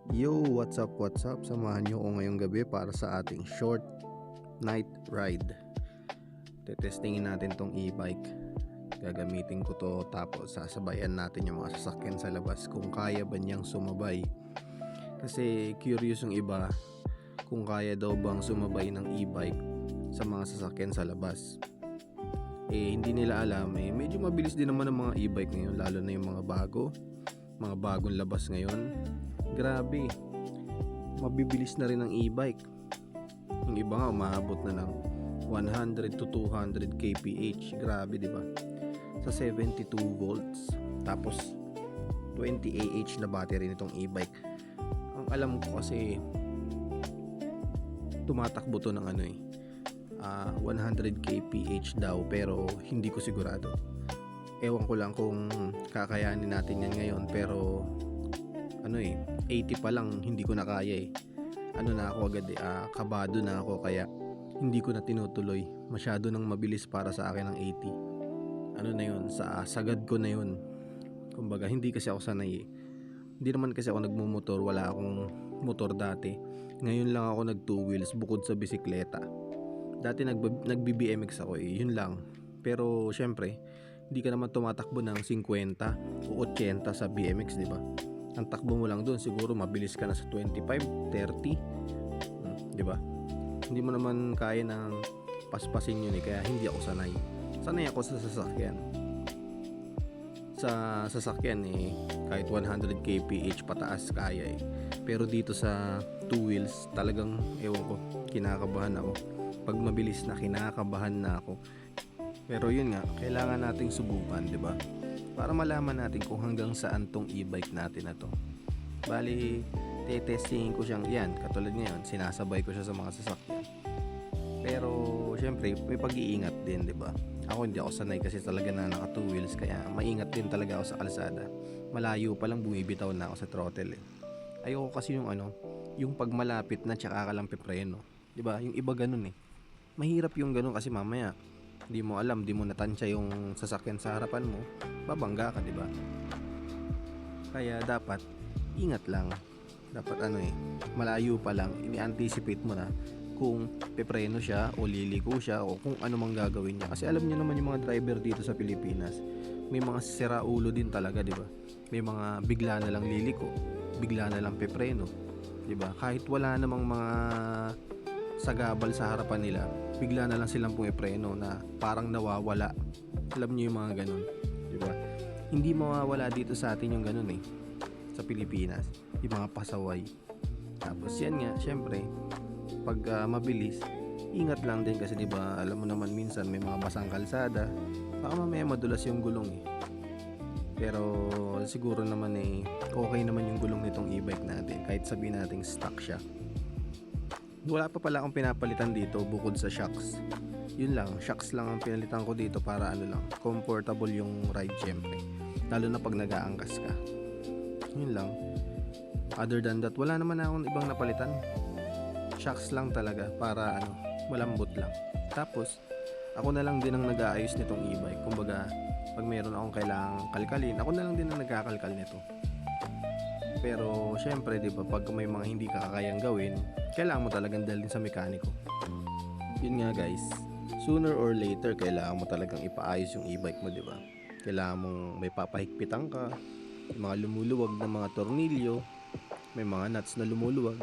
Yo, what's up, what's up? Samahan nyo ako ngayong gabi para sa ating short night ride. Tetestingin natin tong e-bike. Gagamitin ko to tapos sasabayan natin yung mga sasakyan sa labas kung kaya ba niyang sumabay. Kasi curious yung iba kung kaya daw bang sumabay ng e-bike sa mga sasakyan sa labas. Hindi nila alam medyo mabilis din naman ang mga e-bike ngayon, lalo na yung mga bagong labas ngayon. Grabe, mabibilis na rin ang e-bike. Yung iba nga umaabot na ng 100 to 200 kph. Grabe, di ba? Sa 72 volts. Tapos 20 ah na battery nitong e-bike. Ang alam ko kasi tumatakbo to ng 100 kph daw, pero hindi ko sigurado. Ewan ko lang kung kakayanin natin yan ngayon, pero 80 pa lang hindi ko na kaya na ako agad kabado na ako, kaya hindi ko na tinutuloy. Masyado nang mabilis para sa akin ng 80. Sa sagad ko na yun. Kumbaga hindi kasi ako sanay Hindi naman kasi ako nagmumotor, wala akong motor dati. Ngayon lang ako nag two wheels bukod sa bisikleta. Dati nagbi-BMX ako yun lang. Pero syempre, hindi ka naman tumatakbo ng 50 o 80 sa BMX, di ba? Ang takbo mo lang doon siguro mabilis ka na sa 25, 30, di ba? Hindi mo naman kaya ng paspasin yun kaya hindi ako sanay. Sanay ako sa sasakyan. Sa sasakyan kahit 100 kph pataas kaya Pero dito sa two wheels talagang ewan ko, kinakabahan ako. Pag mabilis na, kinakabahan na ako. Pero yun nga, kailangan nating subukan, di ba? Para malaman natin kung hanggang saan tong e-bike natin na to. Bali, tetestingin ko siyang yan. Katulad ngayon, sinasabay ko siya sa mga sasakyan. Pero, syempre, may pag-iingat din, di ba? Ako hindi ako sanay kasi talaga na naka two wheels, kaya maingat din talaga ako sa kalsada. Malayo pa lang bumibitaw na ako sa throttle Ayoko kasi yung pag malapit na tsaka ka lang pipreno. Di ba? Yung iba ganun Mahirap yung ganun kasi mamaya di mo alam, di mo natansya yung sasakyan sa harapan mo, babangga ka, di ba? Kaya dapat ingat lang. Dapat malayo pa lang ini-anticipate mo na kung pepreno siya o liliko siya o kung ano mang gagawin niya. Kasi alam niyo naman yung mga driver dito sa Pilipinas, may mga siraulo din talaga, di ba? May mga bigla na lang liliko, bigla na lang pepreno, di ba? Kahit wala namang mga sagabal sa harapan nila, bigla na lang silang pumipreno na parang nawawala. Alam niyo yung mga ganun, di ba? Hindi mawawala dito sa atin yung ganun sa Pilipinas, yung mga pasaway. Tapos yan nga, syempre, pag mabilis, ingat lang din kasi di ba, alam mo naman minsan may mga basang kalsada, baka mamaya madulas yung gulong Pero siguro naman okay naman yung gulong nitong e-bike natin, kahit sabihin nating stock siya. Wala pa pala akong pinapalitan dito bukod sa shocks. Yun lang, shocks lang ang pinalitan ko dito para comfortable yung ride syempre. Lalo na pag nag-aangkas ka. Yun lang. Other than that, wala naman akong ibang napalitan. Shocks lang talaga para malambot lang. Tapos, ako na lang din ang nag-aayos nitong e-bike. Kumbaga, pag mayroon akong kailangang kalkalin, ako na lang din ang nagkakalkal nito. Pero syempre, di ba, pag may mga hindi ka kakayang gawin, kailangan mo talagang dalhin sa mekaniko. Yun nga guys, sooner or later kailangan mo talagang ipaayos yung e-bike mo, di ba? Kailangan mong may papahigpitan ka, mga lumuluwag na mga tornilyo, may mga nuts na lumuluwag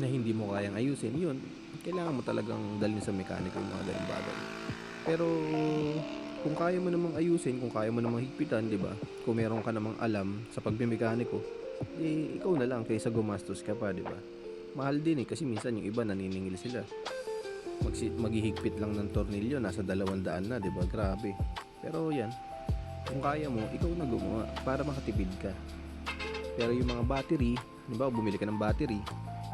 na hindi mo kayang ayusin. Yun, kailangan mo talagang dalhin sa mekaniko yung mga ganung bagay. Pero kung kaya mo namang ayusin, kung kaya mo namang higpitan, di ba? Kung meron ka namang alam sa pagbimekaniko, ikaw na lang kaysa gumastos ka pa, di ba? Mahal din kasi minsan yung iba naniningil sila. Maghihigpit lang ng tornilyo, nasa 200 na, di ba? Grabe. Pero yan, kung kaya mo, ikaw na gumawa para makatipid ka. Pero yung mga battery, di ba, bumili ka ng battery,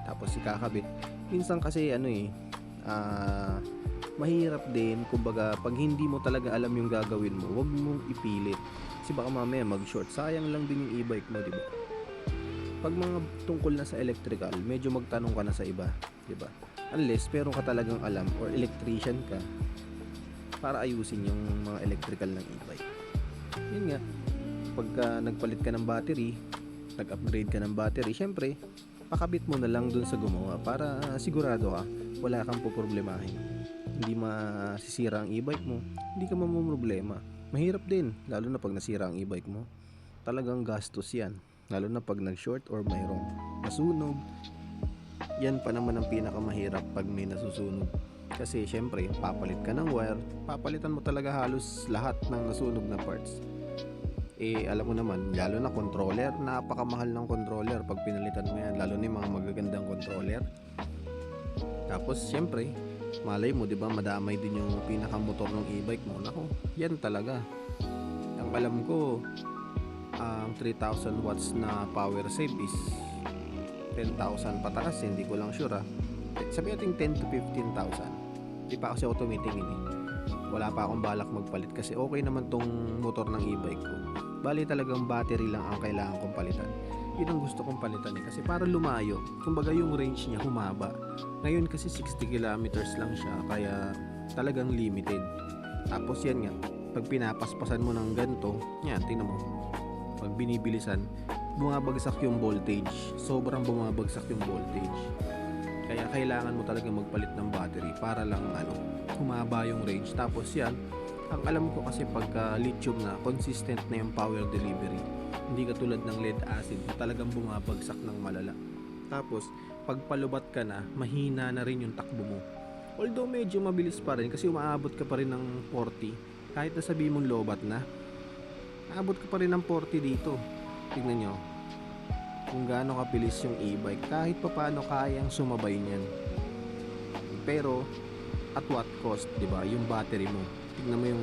tapos ikakabit. Minsan kasi mahirap din, kumbaga, pag hindi mo talaga alam yung gagawin mo, wag mong ipilit. Kasi baka mamaya mag-short. Sayang lang din yung e-bike mo, di ba? Pag mga tungkol na sa electrical, medyo magtanong ka na sa iba, di ba? Unless pero ka talagang alam or electrician ka para ayusin yung mga electrical ng e-bike. Yun nga, pagka nagpalit ka ng battery, nag-upgrade ka ng battery, syempre, pakabit mo na lang dun sa gumawa para sigurado ka, wala kang poproblemahin. Hindi masisira ang e-bike mo, hindi ka mamumroblema. Mahirap din, lalo na pag nasira ang e-bike mo. Talagang gastos yan, lalo na pag nag-short or mayroong nasunog. Yan pa naman ang pinakamahirap pag may nasusunog. Kasi syempre, papalit ka ng wire, papalitan mo talaga halos lahat ng nasunog na parts. Alam mo naman, lalo na controller, napakamahal ng controller pag pinalitan mo yan, lalo na yung mga magagandang controller. Tapos syempre, malay mo, 'di ba, madamay din yung pinakamotor ng e-bike mo. Nako, yan talaga. Ang alam ko, ang 3,000 watts na power save is 10,000 pataas, hindi ko lang sure. Sabi natin 10 to 15,000. Di pa kasi ako tumitingin eh. Wala pa akong balak magpalit kasi okay naman tong motor ng e-bike ko. Bali talagang battery lang ang kailangan kong palitan. Yun ang gusto kong palitan eh, kasi para lumayo, kumbaga yung range niya humaba. Ngayon kasi 60 kilometers lang siya, kaya talagang limited. Tapos yan nga, pag pinapaspasan mo ng ganito, yan, tingnan mo, pag binibilisan, bumabagsak yung voltage. Sobrang bumabagsak yung voltage. Kaya kailangan mo talaga magpalit ng battery para lang humaba yung range. Tapos yan, ang alam ko kasi pagka lithium na, consistent na yung power delivery. Hindi katulad ng lead acid na talagang bumabagsak ng malala. Tapos, pag palubat ka na, mahina na rin yung takbo mo. Although medyo mabilis pa rin kasi umaabot ka pa rin ng 40. Kahit na sabihin mong lobat na, aabot ka pa rin ng 40 dito. Tignan nyo kung gaano kabilis yung e-bike. Kahit pa paano kayang sumabay niyan. Pero, at what cost, diba? Yung battery mo. Tignan mo yung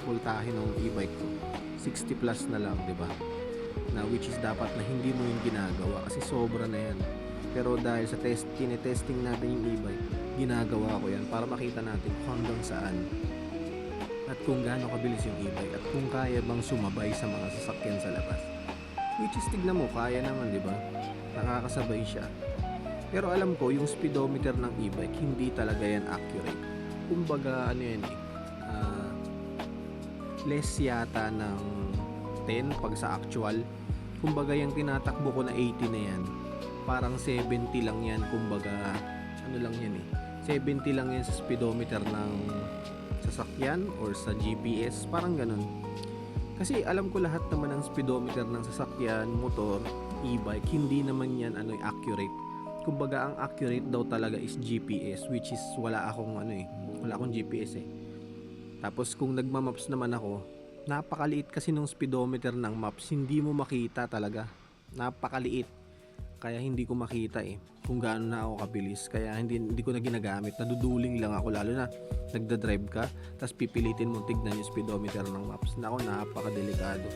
voltahe ng e-bike ko. 60 plus na lang, diba? Na which is dapat na hindi mo yung ginagawa kasi sobra na yan. Pero dahil sa tinetesting natin yung e-bike, ginagawa ko yan para makita natin hanggang saan at kung gaano kabilis yung e-bike at kung kaya bang sumabay sa mga sasakyan sa labas. Which is tignan mo, kaya naman, di ba? Nakakasabay siya. Pero alam ko, yung speedometer ng e-bike, hindi talaga yan accurate. Kumbaga, less yata ng 10 pag sa actual. Kumbaga, yung tinatakbo ko na 80 na yan, parang 70 lang yan. Kumbaga, lang yan eh. 70 lang yan sa speedometer ng sasakyan or sa GPS, parang ganun. Kasi alam ko lahat naman ng speedometer ng sasakyan, motor, e-bike, hindi naman yan accurate. Kumbaga ang accurate daw talaga is GPS, which is wala akong GPS eh. Tapos kung nagma-maps naman ako, napakaliit kasi nung speedometer ng maps, hindi mo makita talaga. Napakaliit. Kaya hindi ko makita eh kung gaano na ako kabilis. Kaya hindi ko na ginagamit. Naduduling lang ako, lalo na nagda-drive ka tapos pipilitin mo tignan yung speedometer ng maps. Nako, napakadelikado.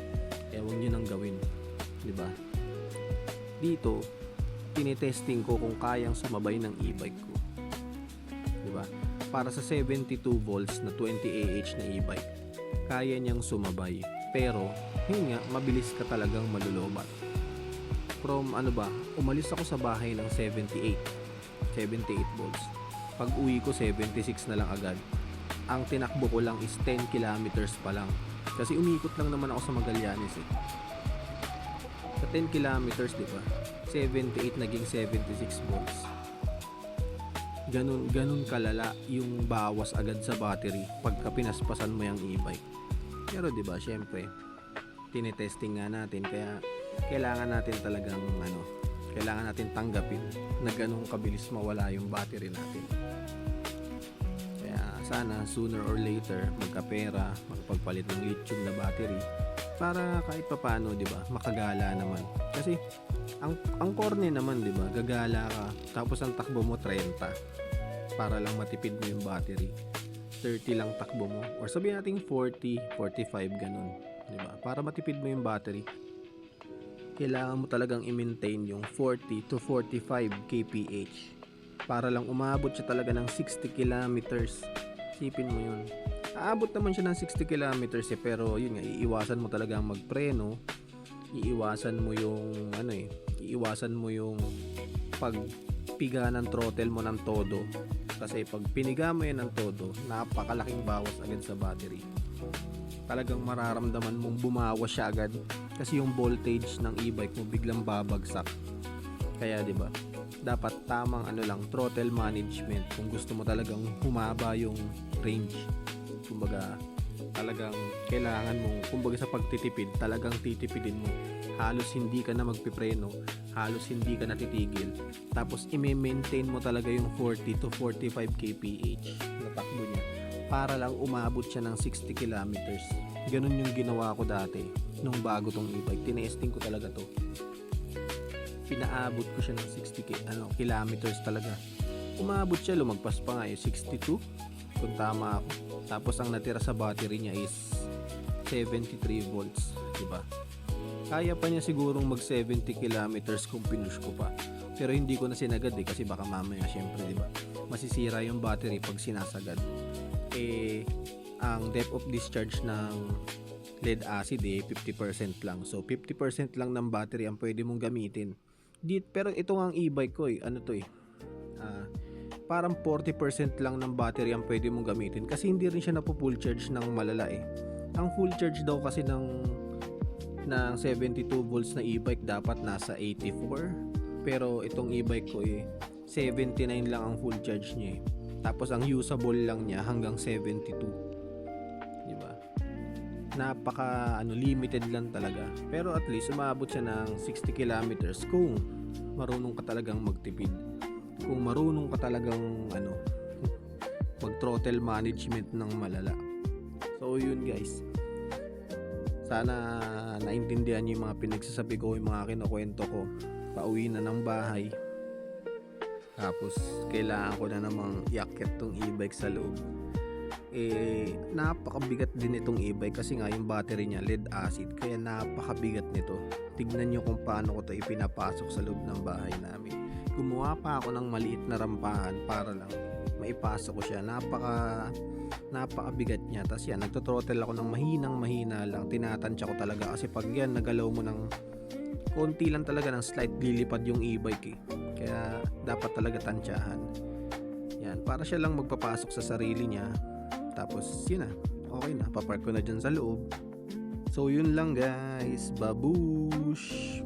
Kaya huwag nyo nang gawin, di ba? Dito, tinetesting ko kung kayang sumabay ng e-bike ko, di ba? Para sa 72 volts na 20 Ah na e-bike, kaya niyang sumabay. Pero, yun nga, mabilis ka talagang malulobat. From umalis ako sa bahay ng 78 volts. Pag uwi ko 76 na lang agad. Ang tinakbo ko lang is 10 kilometers pa lang. Kasi umikot lang naman ako sa Magallanes eh. Sa 10 kilometers, di ba? 78 naging 76 volts. Ganun kalala yung bawas agad sa battery pagka pinaspasan mo yung e-bike. Pero di ba, syempre, tinetesting nga natin, kaya kailangan natin talagang kailangan natin tanggapin na ganung kabilis mawala yung battery natin. Kaya sana sooner or later magkapera, magpagpalit ng lithium na battery para kahit papaano, 'di ba, makagala naman. Kasi ang corny naman, 'di ba, gagala ka tapos ang takbo mo 30 para lang matipid mo yung battery. 30 lang takbo mo or sabihin natin 40, 45 ganun, 'di ba? Para matipid mo yung battery, kailangan mo talagang i-maintain yung 40 to 45 kph para lang umabot siya talaga ng 60 kilometers. Isipin mo yun. Aabot naman siya ng 60 kilometers eh, pero yun nga, iiwasan mo talaga magpreno, iiwasan mo yung iiwasan mo yung pagpiga ng throttle mo ng todo. Kasi pag piniga mo yan ng todo, napakalaking bawas agad sa battery. talagang mararamdaman mong bumawas siya agad kasi yung voltage ng e-bike mo biglang babagsak. Kaya 'di ba? Dapat tamang lang, throttle management kung gusto mo talagang humaba yung range. Kumbaga talagang kailangan mo, kumbaga sa pagtitipid, talagang titipidin mo. Halos hindi ka na magpipreno, halos hindi ka na titigil. Tapos i-maintain mo talaga yung 40 to 45 kph na takbo niya para lang umabot siya ng 60 kilometers. Ganun yung ginawa ko dati nung bago tong e-bike. Tinesting ko talaga to. Pinaabot ko siya ng 60 kilometers talaga. Umabot siya, lumagpas pa nga yung 62 kung tama ako. Tapos ang natira sa battery niya is 73 volts, di ba? Kaya pa niya sigurong mag 70 kilometers kung pinush ko pa. Pero hindi ko na sinagad kasi baka mamaya syempre, di ba? Masisira yung battery pag sinasagad. Ang depth of discharge ng lead acid 50% lang. So 50% lang ng battery ang pwede mong gamitin. Pero ito ang e-bike ko parang 40% lang ng battery ang pwede mong gamitin kasi hindi rin siya napo-full charge ng malala Ang full charge daw kasi ng 72 volts na e-bike dapat nasa 84. Pero itong e-bike ko 79 lang ang full charge niya Tapos ang usable lang niya hanggang 72. Di ba? Napaka limited lang talaga. Pero at least umabot siya ng 60 kilometers kung marunong ka talagang magtipid. Kung marunong ka talagang mag throttle management ng malala. So yun guys. Sana naintindihan niyo yung mga pinagsasabi ko, yung mga kinukwento ko. Pauwi na ng bahay. Tapos kailangan ko na namang iakyat tong e-bike sa loob. Napakabigat din itong e-bike kasi nga yung battery niya lead acid, kaya napakabigat nito. Tignan nyo kung paano ko ito ipinapasok sa loob ng bahay namin. Gumawa pa ako ng maliit na rampahan para lang maipasok ko siya. Napakabigat niya. Tapos yan, nagtothrottle ako ng mahina lang. Tinatansya ko talaga kasi pag yan nagalaw mo ng konti lang talaga ng slight, lilipad yung e-bike Kaya dapat talaga tansyahan. Yan, para siya lang magpapasok sa sarili niya. Tapos yun na, okay na, papark ko na dyan sa loob. So yun lang guys, babush!